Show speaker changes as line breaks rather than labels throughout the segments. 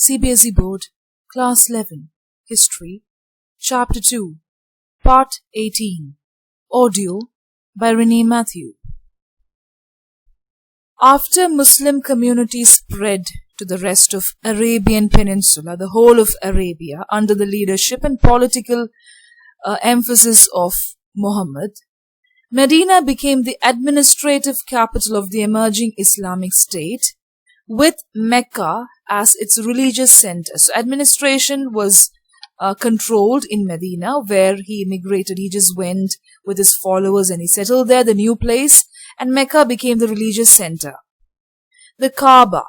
CBSE Board, Class 11, History, Chapter 2, Part 18, Audio by Renee Matthew. After Muslim community spread to the rest of Arabian Peninsula, the whole of Arabia, under the leadership and political emphasis of Muhammad, Medina became the administrative capital of the emerging Islamic state, with Mecca as its religious center. So administration was controlled in Medina, where he immigrated. He just went with his followers and he settled there, the new place, and Mecca became the religious center. The Kaaba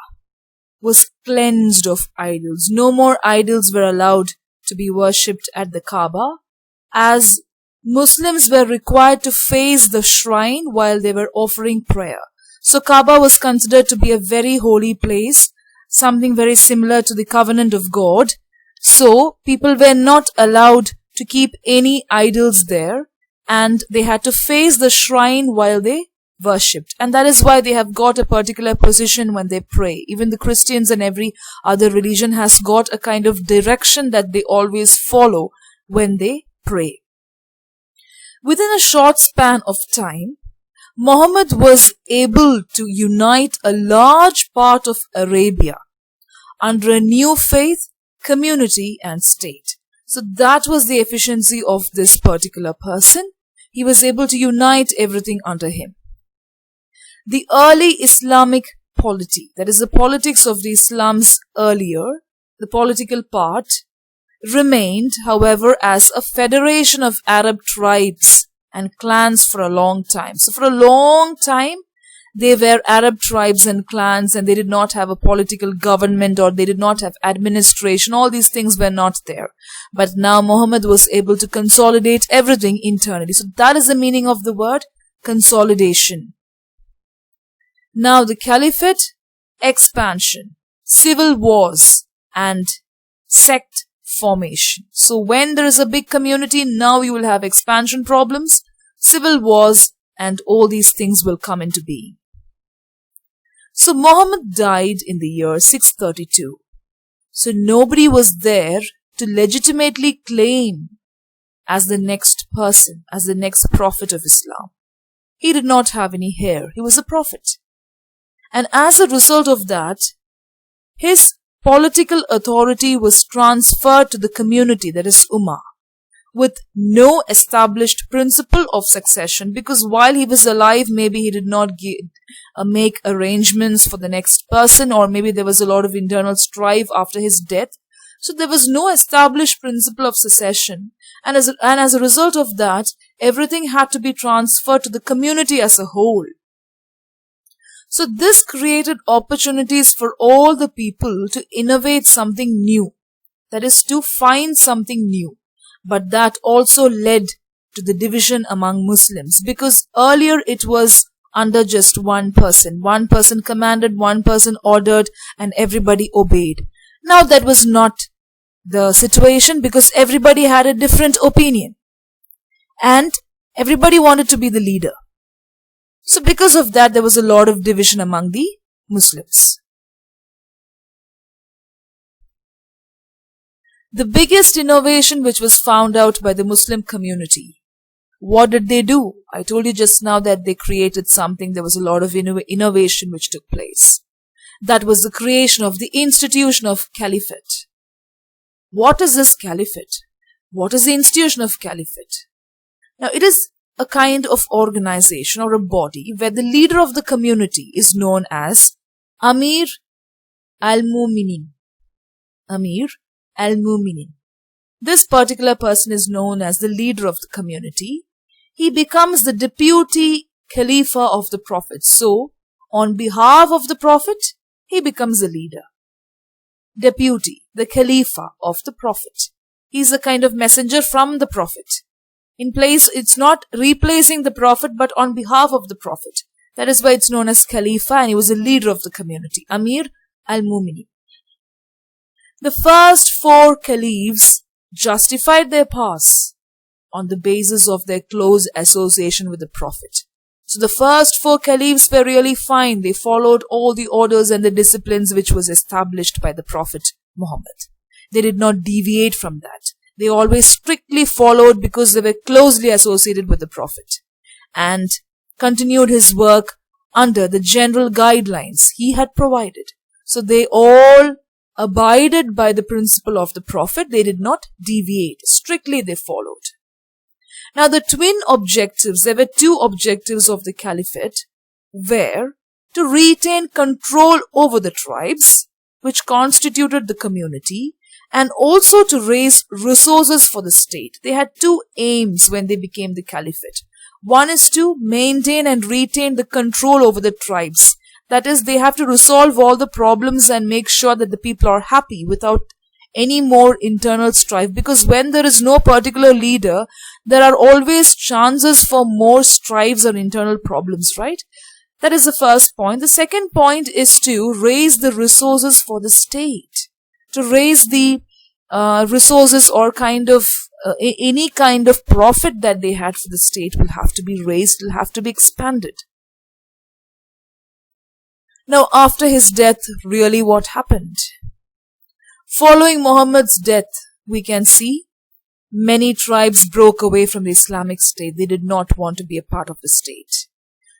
was cleansed of idols. No more idols were allowed to be worshipped at the Kaaba, as Muslims were required to face the shrine while they were offering prayer. So Kaaba was considered to be a very holy place, something very similar to the covenant of God. So people were not allowed to keep any idols there, and they had to face the shrine while they worshipped. And that is why they have got a particular position when they pray. Even the Christians and every other religion has got a kind of direction that they always follow when they pray. Within a short span of time, Muhammad was able to unite a large part of Arabia under a new faith, community and state. So that was the efficiency of this particular person. He was able to unite everything under him. The early Islamic polity, that is the politics of the Islam's earlier, the political part, remained, however, as a federation of Arab tribes and clans for a long time. So for a long time, they were Arab tribes and clans, and they did not have a political government, or they did not have administration. All these things were not there. But now Muhammad was able to consolidate everything internally. So that is the meaning of the word consolidation. Now the caliphate, expansion, civil wars and sect formation. So when there is a big community, now you will have expansion problems, civil wars, and all these things will come into being. So Muhammad died in the year 632. So nobody was there to legitimately claim as the next person, as the next prophet of Islam. He did not have any heir. He was a prophet. And as a result of that, his political authority was transferred to the community, that is Ummah, with no established principle of succession, because while he was alive, maybe he did not make arrangements for the next person, or maybe there was a lot of internal strife after his death. So there was no established principle of succession, and as a result of that, everything had to be transferred to the community as a whole. So this created opportunities for all the people to innovate something new, that is, to find something new. But that also led to the division among Muslims, because earlier it was under just one person. One person commanded, one person ordered, and everybody obeyed. Now that was not the situation, because everybody had a different opinion, and everybody wanted to be the leader. So because of that, there was a lot of division among the Muslims. The biggest innovation which was found out by the Muslim community, what did they do? I told you just now that they created something. There was a lot of innovation which took place. That was the creation of the institution of caliphate. What is this caliphate? What is the institution of caliphate? Now it is a kind of organization or a body where the leader of the community is known as Amir al-Mu'minin. Amir al-Mu'minin. This particular person is known as the leader of the community. He becomes the deputy Khalifa of the Prophet. So, on behalf of the Prophet, he becomes the leader. Deputy, the Khalifa of the Prophet. He is a kind of messenger from the Prophet. In place, it's not replacing the Prophet, but on behalf of the Prophet. That is why it's known as Khalifa, and he was a leader of the community. Amir al-Mu'minin. The first four caliphs justified their pass on the basis of their close association with the Prophet. So the first four caliphs were really fine. They followed all the orders and the disciplines which was established by the Prophet Muhammad. They did not deviate from that. They always strictly followed because they were closely associated with the Prophet and continued his work under the general guidelines he had provided. So they all abided by the principle of the Prophet. They did not deviate. Strictly they followed. Now the twin objectives, there were two objectives of the caliphate, were to retain control over the tribes which constituted the community, and also to raise resources for the state. They had two aims when they became the caliphate. One is to maintain and retain the control over the tribes. That is, they have to resolve all the problems and make sure that the people are happy without any more internal strife. Because when there is no particular leader, there are always chances for more strifes or internal problems, right? That is the first point. The second point is to raise the resources for the state. To raise the resources or any kind of profit that they had for the state will have to be raised, will have to be expanded. Now, after his death, really what happened? Following Muhammad's death, we can see many tribes broke away from the Islamic State. They did not want to be a part of the state.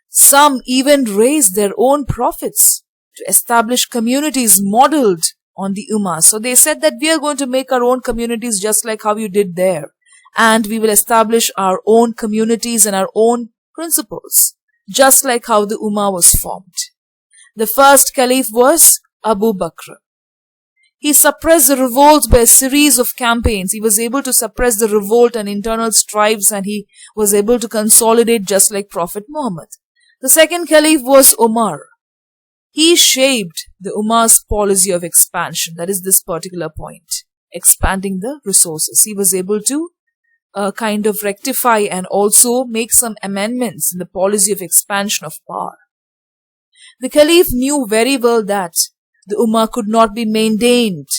Some even raised their own prophets to establish communities modeled on the Ummah. So they said that we are going to make our own communities just like how you did there. And we will establish our own communities and our own principles, just like how the Ummah was formed. The first caliph was Abu Bakr. He suppressed the revolt by a series of campaigns. He was able to suppress the revolt and internal strifes, and he was able to consolidate just like Prophet Muhammad. The second caliph was Umar. He shaped the Ummah's policy of expansion. That is this particular point. Expanding the resources. He was able to kind of rectify and also make some amendments in the policy of expansion of power. The caliph knew very well that the Ummah could not be maintained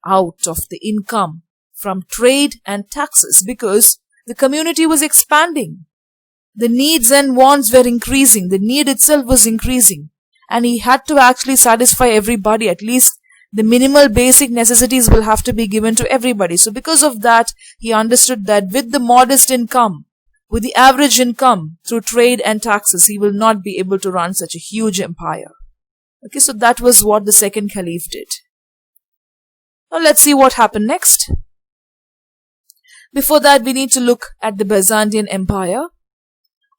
out of the income from trade and taxes because the community was expanding. The needs and wants were increasing. The need itself was increasing. And he had to actually satisfy everybody. At least the minimal basic necessities will have to be given to everybody. So because of that, he understood that with the modest income, with the average income through trade and taxes, he will not be able to run such a huge empire. Okay, so that was what the second caliph did. Now let's see what happened next. Before that, we need to look at the Byzantine Empire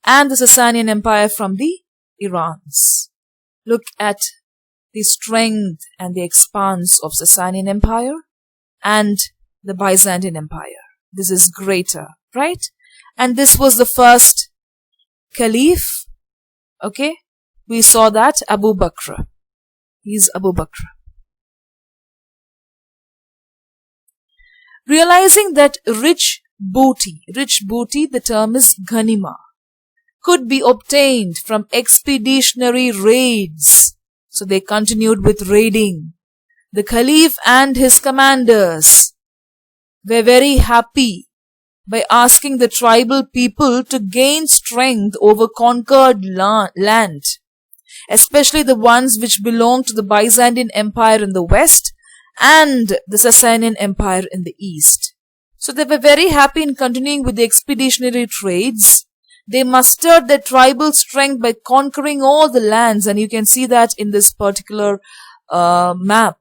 and the Sasanian Empire from the Irans. Look at the strength and the expanse of Sasanian Empire and the Byzantine Empire. This is greater, right? And this was the first caliph. Okay, we saw that Abu Bakr. He's Abu Bakr. Realizing that rich booty, the term is ghanima, could be obtained from expeditionary raids. So they continued with raiding. The caliph and his commanders were very happy by asking the tribal people to gain strength over conquered land, especially the ones which belonged to the Byzantine Empire in the west and the Sasanian Empire in the east. So they were very happy in continuing with the expeditionary trades. They mustered their tribal strength by conquering all the lands, and you can see that in this particular map,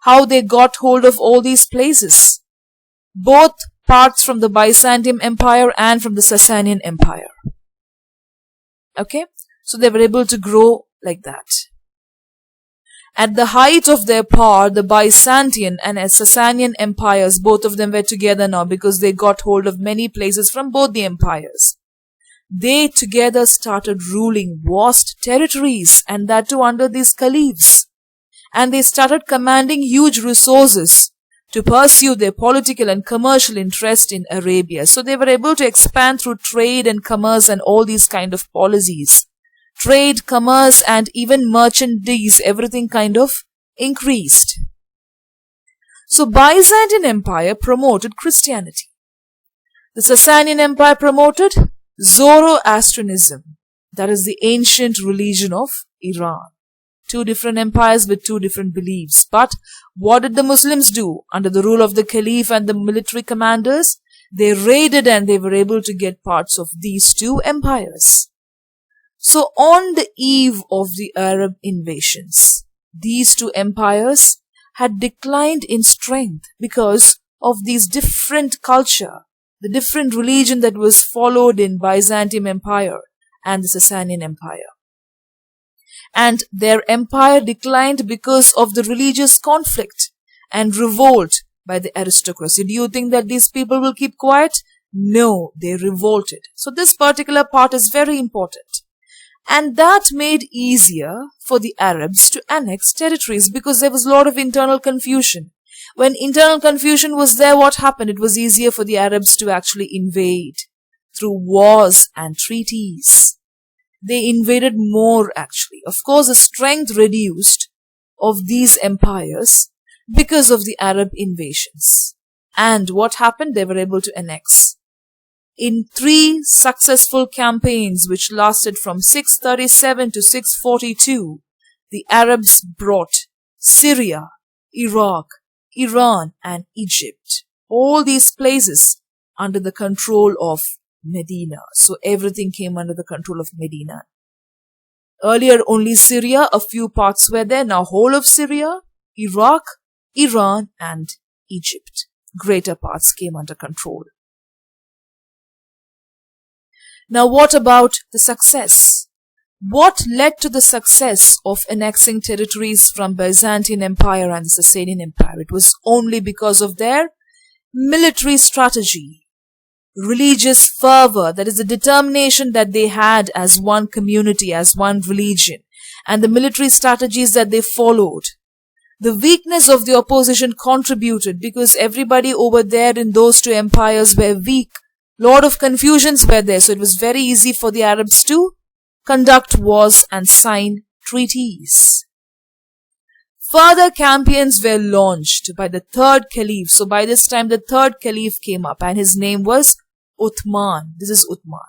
how they got hold of all these places, both parts from the Byzantine Empire and from the Sasanian Empire. Okay, so they were able to grow like that. At the height of their power, the Byzantine and Sasanian empires, both of them were together now because they got hold of many places from both the empires. They together started ruling vast territories, and that too under these caliphs. And they started commanding huge resources to pursue their political and commercial interest in Arabia. So they were able to expand through trade and commerce and all these kind of policies. Trade, commerce, and even merchandise, everything kind of increased. So Byzantine Empire promoted Christianity. The Sasanian Empire promoted Zoroastrianism, that is the ancient religion of Iran. Two different empires with two different beliefs. But what did the Muslims do? Under the rule of the Caliph and the military commanders, they raided and they were able to get parts of these two empires. So on the eve of the Arab invasions, these two empires had declined in strength because of these different culture, the different religion that was followed in Byzantine Empire and the Sasanian Empire. And their empire declined because of the religious conflict and revolt by the aristocracy. Do you think that these people will keep quiet? No, they revolted. So this particular part is very important. And that made easier for the Arabs to annex territories because there was a lot of internal confusion. When internal confusion was there, what happened? It was easier for the Arabs to actually invade through wars and treaties. They invaded more actually. Of course, the strength reduced of these empires because of the Arab invasions. And what happened? They were able to annex. In 3 successful campaigns which lasted from 637 to 642, the Arabs brought Syria, Iraq, Iran and Egypt, all these places under the control of Medina. So everything came under the control of Medina. Earlier only Syria, a few parts were there. Now whole of Syria, Iraq, Iran and Egypt, greater parts came under control. Now what about the success? What led to the success of annexing territories from Byzantine Empire and the Sasanian Empire? It was only because of their military strategy, religious fervor, that is the determination that they had as one community, as one religion, and the military strategies that they followed. The weakness of the opposition contributed because everybody over there in those two empires were weak. Lot of confusions were there, so it was very easy for the Arabs to conduct wars and sign treaties. Further campaigns were launched by the third caliph. So by this time the third caliph came up and his name was Uthman. This is Uthman.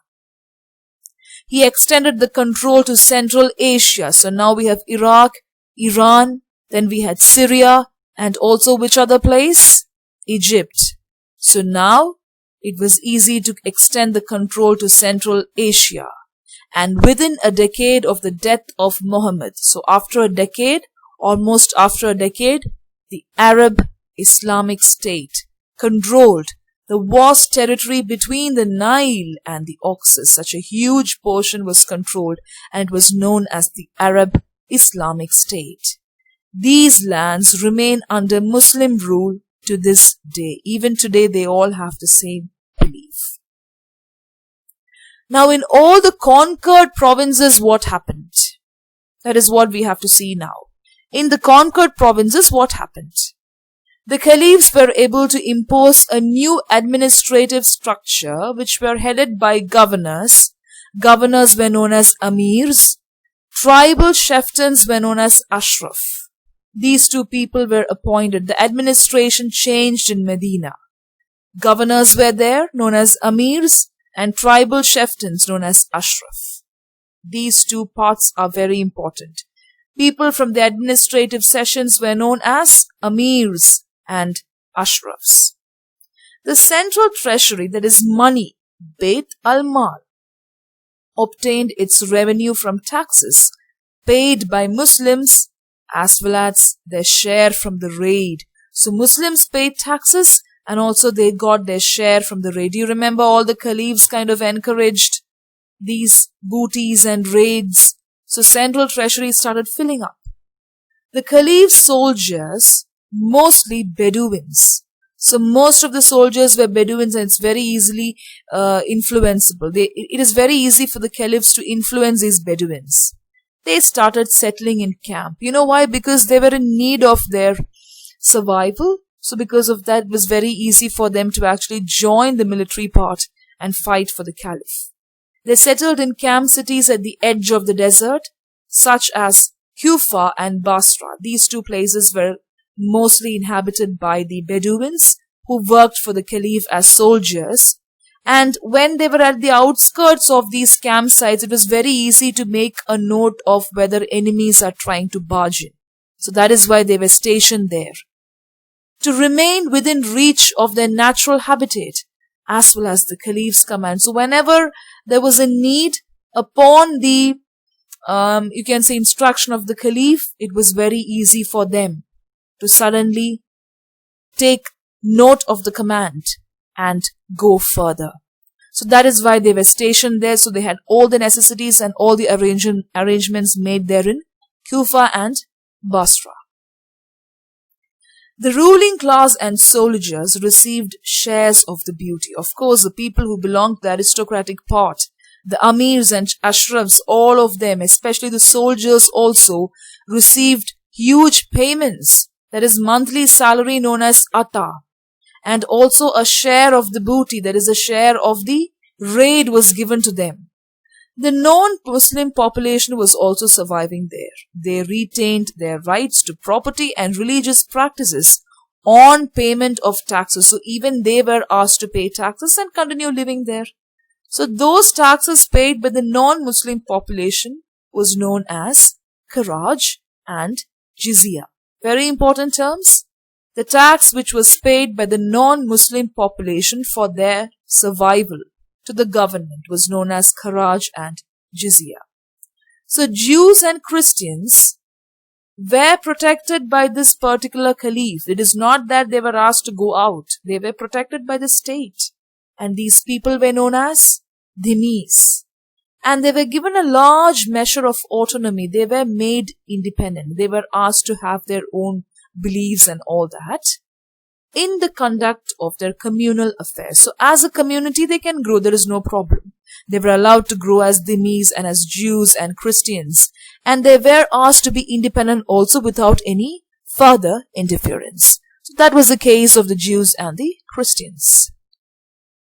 He extended the control to Central Asia. So now we have Iraq, Iran, then we had Syria and also which other place? Egypt. So now it was easy to extend the control to Central Asia. And within a decade of the death of Muhammad, so after a decade, almost after a decade, the Arab Islamic State controlled the vast territory between the Nile and the Oxus. Such a huge portion was controlled and it was known as the Arab Islamic State. These lands remain under Muslim rule to this day. Even today they all have the same belief. Now in all the conquered provinces, what happened? That is what we have to see now. In the conquered provinces, what happened? The caliphs were able to impose a new administrative structure which were headed by governors. Governors were known as amirs. Tribal chieftains were known as ashraf. These two people were appointed. The administration changed in Medina. Governors were there, known as amirs, and tribal chieftains known as ashraf. These two parts are very important. People from the administrative sessions were known as amirs and ashrafs. The central treasury, that is money, Beit al-Mal, obtained its revenue from taxes paid by Muslims as well as their share from the raid. So Muslims paid taxes and also they got their share from the raid. You remember all the caliphs kind of encouraged these booties and raids. So central treasury started filling up. The caliph's soldiers, mostly Bedouins. So most of the soldiers were Bedouins and it's very easily influenceable. It is very easy for the caliphs to influence these Bedouins. They started settling in camp. You know why? Because they were in need of their survival. So because of that, it was very easy for them to actually join the military part and fight for the caliph. They settled in camp cities at the edge of the desert, such as Kufa and Basra. These two places were mostly inhabited by the Bedouins who worked for the caliph as soldiers. And when they were at the outskirts of these campsites, it was very easy to make a note of whether enemies are trying to barge in. So that is why they were stationed there, to remain within reach of their natural habitat, as well as the Caliph's command. So whenever there was a need upon the, you can say, instruction of the Caliph, it was very easy for them to suddenly take note of the command and go further. So that is why they were stationed there. So they had all the necessities and all the arrangements made there in Kufa and Basra. The ruling class and soldiers received shares of the booty. Of course, the people who belonged to the aristocratic part, the amirs and ashrafs, all of them, especially the soldiers also, received huge payments. That is monthly salary known as ata. And also a share of the booty, that is a share of the raid, was given to them. The non-Muslim population was also surviving there. They retained their rights to property and religious practices on payment of taxes. So even they were asked to pay taxes and continue living there. So those taxes paid by the non-Muslim population was known as Kharaj and Jizya. Very important terms. The tax which was paid by the non-Muslim population for their survival to the government was known as Kharaj and Jizya. So Jews and Christians were protected by this particular caliph. It is not that they were asked to go out. They were protected by the state. And these people were known as dhimmis. And they were given a large measure of autonomy. They were made independent. They were asked to have their own beliefs and all that in the conduct of their communal affairs. So as a community, they can grow. There is no problem. They were allowed to grow as dhimmis and as Jews and Christians. And they were asked to be independent also without any further interference. So that was the case of the Jews and the Christians.